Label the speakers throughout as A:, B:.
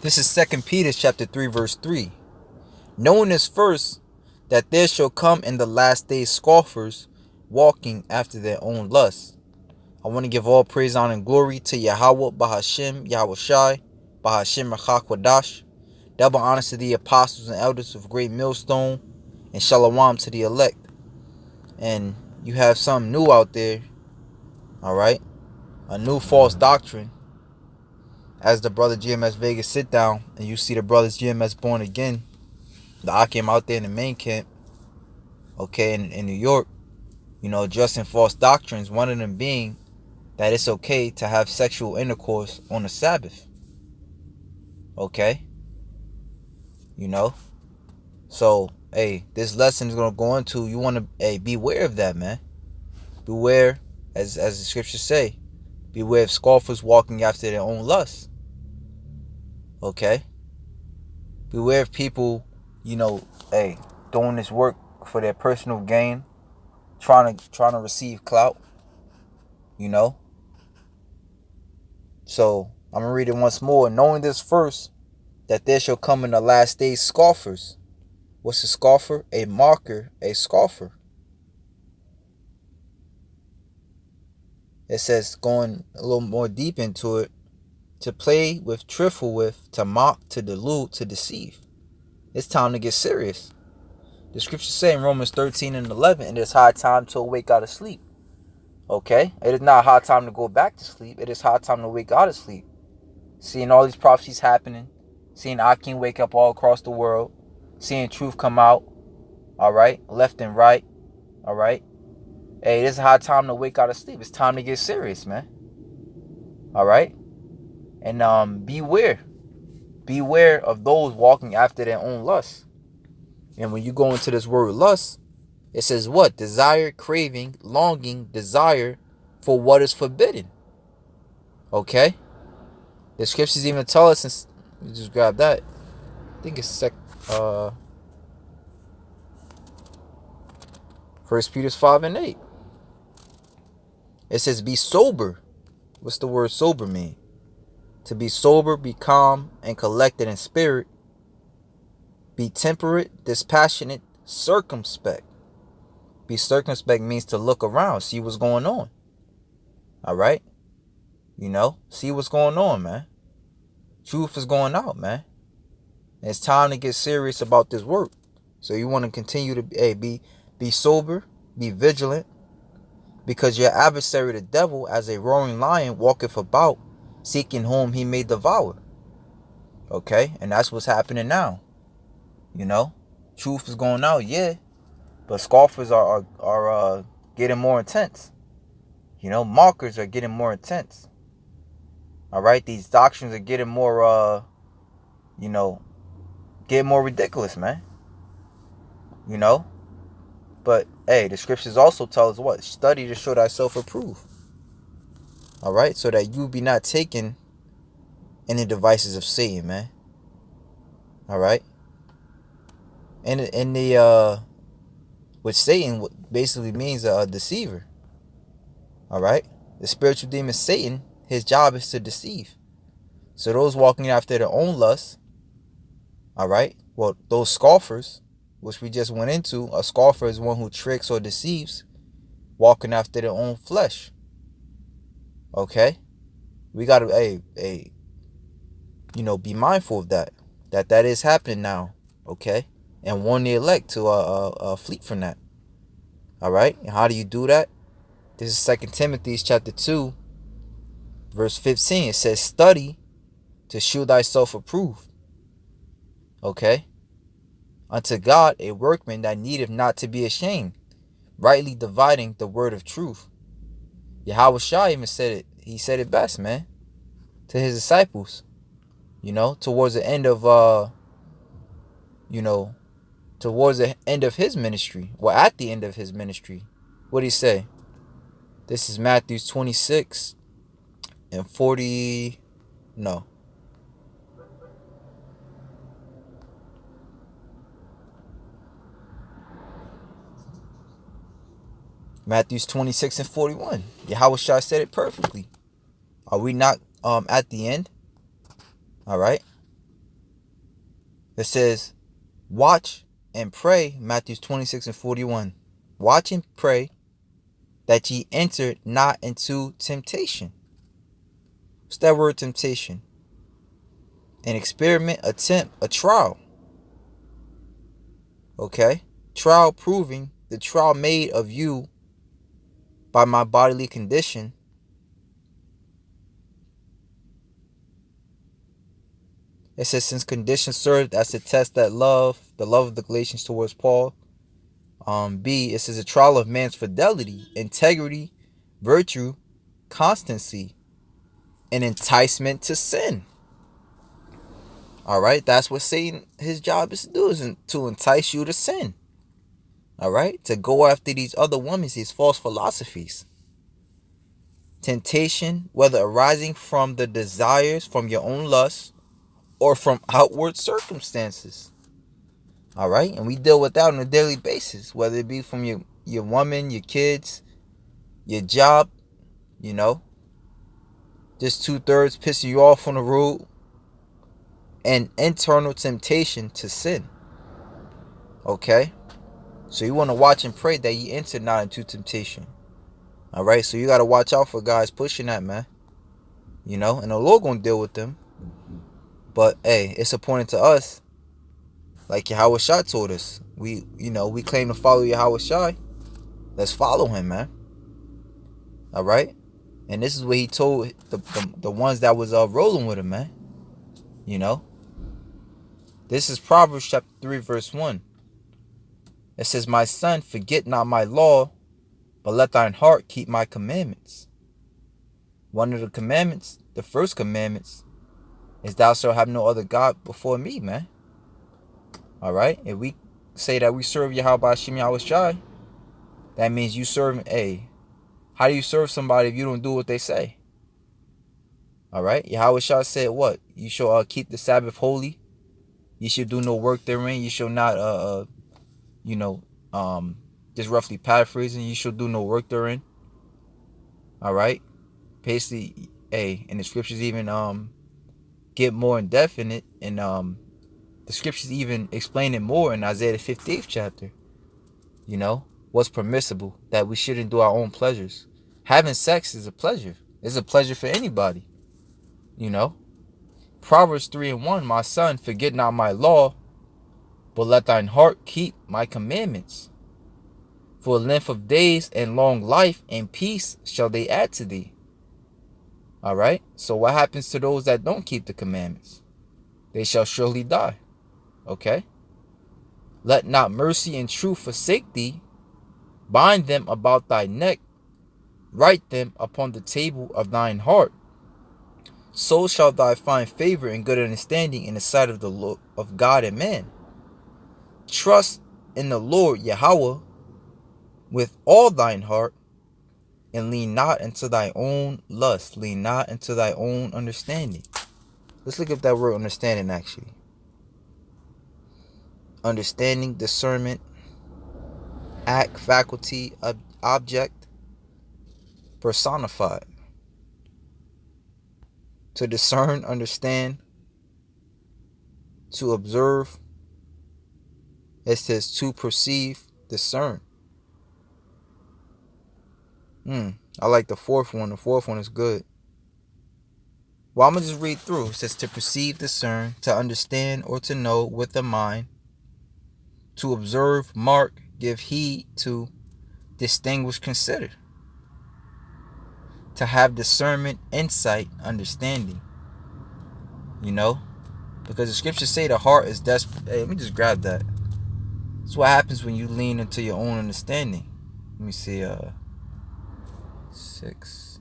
A: This is 2 Peter chapter 3, verse 3. Knowing this first, that there shall come in the last days scoffers, walking after their own lusts. I want to give all praise, honor, and glory to Yahweh, Bahashim, Yahweh Shai, Bahashim, Rachakwadash. Double honors to the apostles and elders of Great Millstone, and Shalom to the elect. And you have something new out there, alright? A new false doctrine. As the brother GMS Vegas sit down, and you see the brothers GMS Born Again, the Akim out there in the main camp, okay, in New York, addressing false doctrines, one of them being that it's okay to have sexual intercourse on the Sabbath. Okay? So, hey, this lesson is going to go into, you want to, beware of that, man. Beware, as the scriptures say, beware of scoffers walking after their own lusts. Okay? Beware of people, doing this work for their personal gain, trying to receive clout. So I'm gonna read it once more. Knowing this first, that there shall come in the last days scoffers. What's a scoffer? A mocker, a scoffer. It says, going a little more deep into it, to play with, trifle with, to mock, to delude, to deceive. It's time to get serious. The scriptures say in Romans 13 and 11, it is high time to awake out of sleep. Okay? It is not high time to go back to sleep. It is high time to wake out of sleep. Seeing all these prophecies happening, seeing Akim wake up all across the world, seeing truth come out, all right, left and right, all right. Hey, this is high time to wake out of sleep. It's time to get serious, man. All right, and beware of those walking after their own lusts. And when you go into this word lust, it says what? Desire, craving, longing, desire for what is forbidden. Okay. The scriptures even tell us, and just grab that. I think it's 1 Peter 5 and 8. It says, be sober. What's the word sober mean? To be sober, be calm and collected in spirit. Be temperate, dispassionate, circumspect. Be circumspect means to look around, see what's going on. All right? See what's going on, man. Truth is going out, man. And it's time to get serious about this work. So you want to continue to be sober, be vigilant, because your adversary, the devil, as a roaring lion, walketh about, seeking whom he may devour. Okay? And that's what's happening now. Truth is going out, yeah. But scoffers are getting more intense. Mockers are getting more intense. All right? These doctrines are getting more, getting more ridiculous, man. But, hey, the scriptures also tell us what? Study to show thyself approved. All right? So that you be not taken in the devices of Satan, man. All right? And which Satan basically means a deceiver. All right? The spiritual demon Satan, his job is to deceive. So those walking after their own lusts, all right? Well, those scoffers, which we just went into, a scoffer is one who tricks or deceives, walking after their own flesh. Okay? We got to, be mindful of that. That is happening now. Okay? And warn the elect to flee from that. All right? And how do you do that? This is 2 Timothy chapter 2, verse 15. It says, study to shew thyself approved. Okay? Unto God, a workman that needeth not to be ashamed, rightly dividing the word of truth. Yahweh Shai even said it. He said it best, man, to his disciples. Towards the end of towards the end of his ministry. Well, at the end of his ministry. What did he say? This is Matthew 26 and 40. No. Matthew 26 and 41. Yahweh Shai said it perfectly. Are we not at the end? All right. It says, watch and pray, Matthew 26:41. Watch and pray that ye enter not into temptation. What's that word temptation? An experiment, attempt, a trial. Okay? Trial proving, the trial made of you by my bodily condition. It says, since condition served as to test that love, the love of the Galatians towards Paul. B, it says a trial of man's fidelity, integrity, virtue, constancy, and enticement to sin. All right, that's what Satan, his job is to do, is to entice you to sin. All right, to go after these other women, these false philosophies. Temptation, whether arising from the desires, from your own lusts, or from outward circumstances. All right, and we deal with that on a daily basis, whether it be from your woman, your kids, your job, you know, just 2/3 pissing you off on the road, and internal temptation to sin. Okay, so you want to watch and pray that you enter not into temptation. All right, so you got to watch out for guys pushing that, man. You know, and the Lord gonna deal with them. But hey, it's appointed to us, like Yahweh Shai told us. We claim to follow Yahweh Shai. Let's follow him, man. All right, and this is what he told the ones that was rolling with him, man. You know, this is Proverbs chapter 3, verse 1. It says, my son, forget not my law, but let thine heart keep my commandments. One of the commandments, the first commandments, is thou shalt have no other God before me, man. All right, if we say that we serve Yahweh Hashem Yahweh Shai, that means you serve. Hey, how do you serve somebody if you don't do what they say? All right, Yahweh Shai said what? You shall keep the Sabbath holy. You should do no work therein. You shall not just roughly paraphrasing, you shall do no work therein. All right, basically, and the scriptures even get more indefinite, and the scriptures even explain it more in Isaiah the 58th chapter. You know what's permissible, that we shouldn't do our own pleasures. Having sex is a pleasure. It's a pleasure for anybody. You know, Proverbs 3:1, my son, forget not my law, but let thine heart keep my commandments. For length of days and long life and peace shall they add to thee. All right, so what happens to those that don't keep the commandments? They shall surely die. Okay, let not mercy and truth forsake thee. Bind them about thy neck, write them upon the table of thine heart. So shalt thou find favor and good understanding in the sight of the Lord, of God and man. Trust in the Lord Yahweh with all thine heart, and lean not into thy own lust. Lean not into thy own understanding. Let's look at that word understanding, actually. Understanding, discernment, act, faculty, object, personified. To discern, understand, to observe. It says to perceive, discern. I like the fourth one. The fourth one is good. Well, I'm going to just read through. It says to perceive, discern, to understand or to know with the mind, to observe, mark, give heed, to distinguish, consider, to have discernment, insight, understanding. You know, because the scriptures say the heart is desperate. Hey, let me just grab that. That's what happens when you lean into your own understanding. Let me see, 6.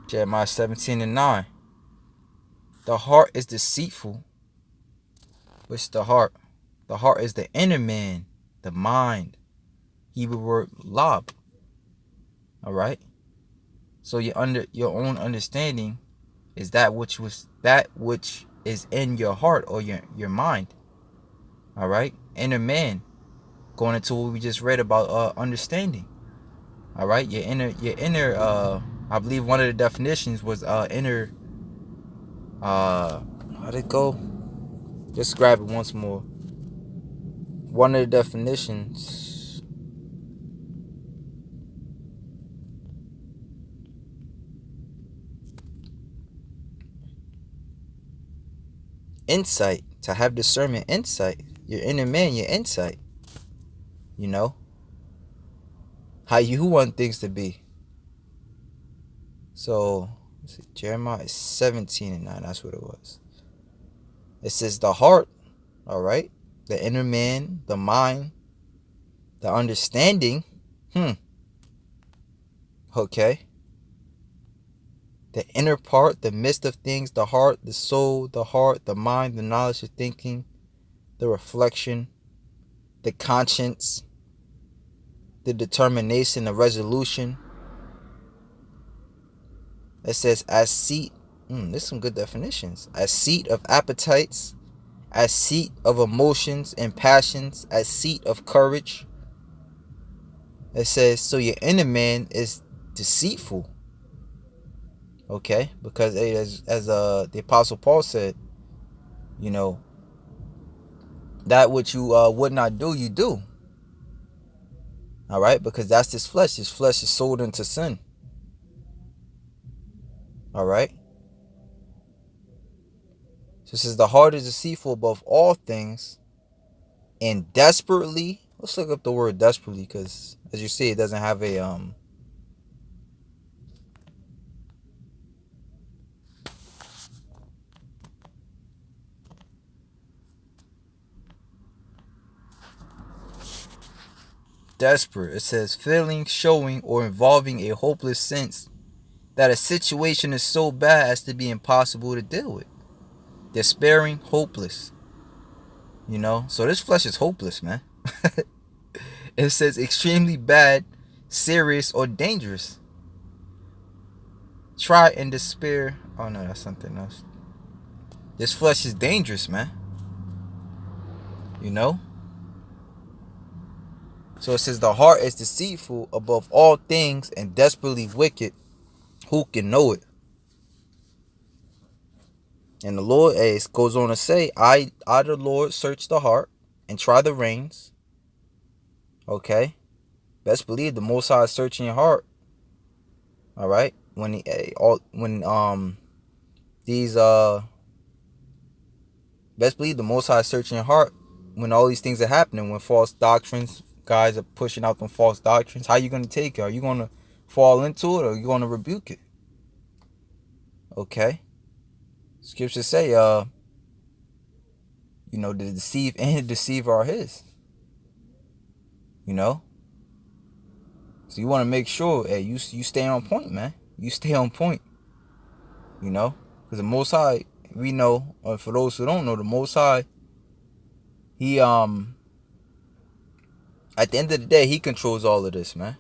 A: Jeremiah 17:9. The heart is deceitful. What's the heart? The heart is the inner man, the mind. Hebrew word lab. All right. So your own understanding is that which is in your heart or your mind. All right, inner man, going into what we just read about understanding. All right, your inner I believe one of the definitions was inner how'd it go? Just grab it once more. One of the definitions, insight, to have discernment, insight. Your inner man, your insight. You know how you want things to be. So let's see, Jeremiah 17:9. That's what it was. It says the heart, all right, the inner man, the mind, the understanding. Okay. The inner part, the midst of things, the heart, the soul, the heart, the mind, the knowledge, the thinking, the reflection, the conscience, the determination, the resolution. It says as seat. There's some good definitions. As seat of appetites, as seat of emotions and passions, as seat of courage. It says, so your inner man is deceitful. Okay, because as the Apostle Paul said, you know, that which you would not do, you do. All right, because that's this flesh. This flesh is sold into sin. All right. So it says the heart is deceitful above all things and desperately. Let's look up the word desperately, because as you see, it doesn't have a desperate. It says feeling, showing, or involving a hopeless sense that a situation is so bad as to be impossible to deal with. Despairing, hopeless. You know, so this flesh is hopeless, man. It says extremely bad, serious, or dangerous. Try and despair. Oh no, that's something else. This flesh is dangerous, man. You know? So it says the heart is deceitful above all things and desperately wicked. Who can know it? And the Lord goes on to say, I the Lord search the heart and try the reins. Okay? Best believe the Most High is searching your heart. All right? When these best believe the Most High is searching your heart when all these things are happening, when false doctrines, guys are pushing out them false doctrines. How you gonna take it? Are you gonna fall into it, or are you gonna rebuke it? Okay. Scriptures say, the deceive and the deceiver are his. You know? So you want to make sure, hey, you stay on point, man. You stay on point. You know? Because the Most High, we know, or for those who don't know, the Most High, he, at the end of the day, he controls all of this, man.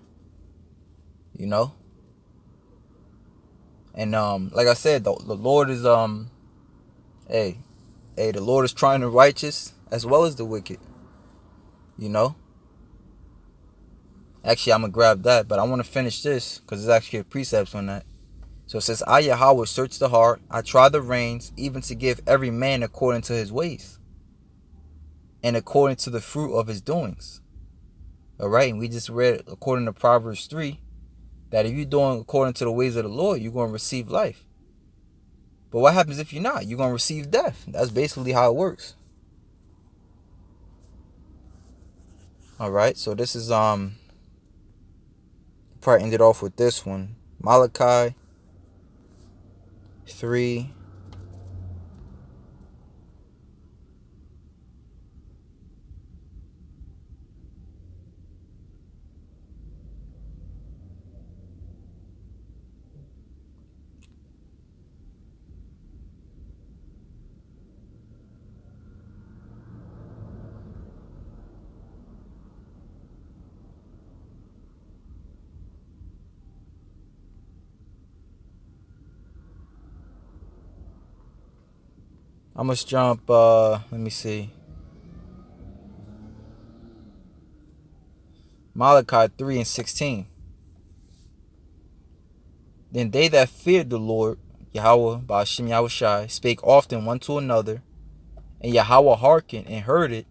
A: You know? And, like I said, the Lord is, the Lord is trying the righteous as well as the wicked. You know? Actually, I'm going to grab that, but I want to finish this because there's actually a precepts on that. So it says, I, Yahweh, search the heart. I try the reins, even to give every man according to his ways and according to the fruit of his doings. All right. And we just read, according to Proverbs 3, that if you're doing according to the ways of the Lord, you're going to receive life. But what happens if you're not? You're going to receive death. That's basically how it works. All right. So this is, probably ended off with this one. Malachi 3. I must jump, let me see. Malachi 3:16. Then they that feared the Lord, Yahweh, Ba'ashem Yahushai, spake often one to another, and Yahweh hearkened and heard it.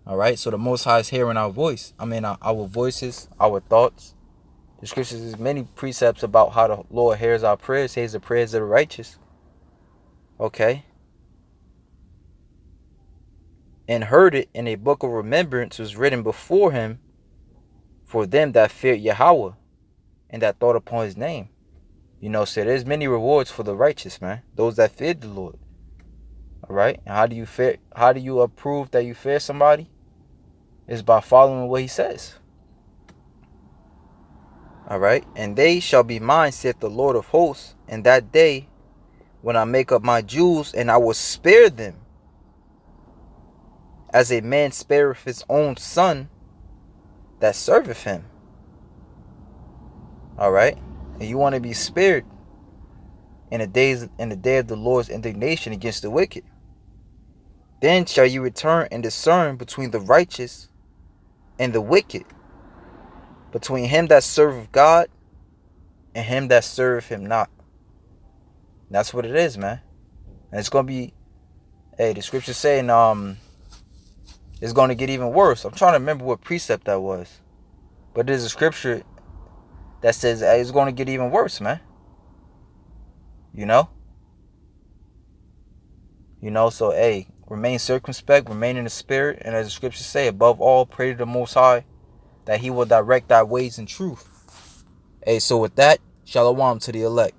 A: Alright, so the Most High is hearing our voice. Our voices, our thoughts. The scriptures is many precepts about how the Lord hears our prayers, hears the prayers of the righteous. Okay. And heard it, in a book of remembrance was written before him for them that feared Yahweh and that thought upon his name. So there's many rewards for the righteous, man. Those that feared the Lord. Alright? And how do you approve that you fear somebody? Is by following what he says. Alright? And they shall be mine, saith the Lord of hosts, in that day when I make up my Jews, and I will spare them, as a man spareth his own son that serveth him. Alright? And you want to be spared in the day of the Lord's indignation against the wicked. Then shall you return and discern between the righteous and the wicked, between him that serveth God and him that serveth him not. That's what it is, man. And it's going to be, the scripture saying, it's going to get even worse. I'm trying to remember what precept that was. But there's a scripture that says it's going to get even worse, man. So, remain circumspect, remain in the spirit. And as the scriptures say, above all, pray to the Most High, that he will direct thy ways in truth. So with that, shalom to the elect.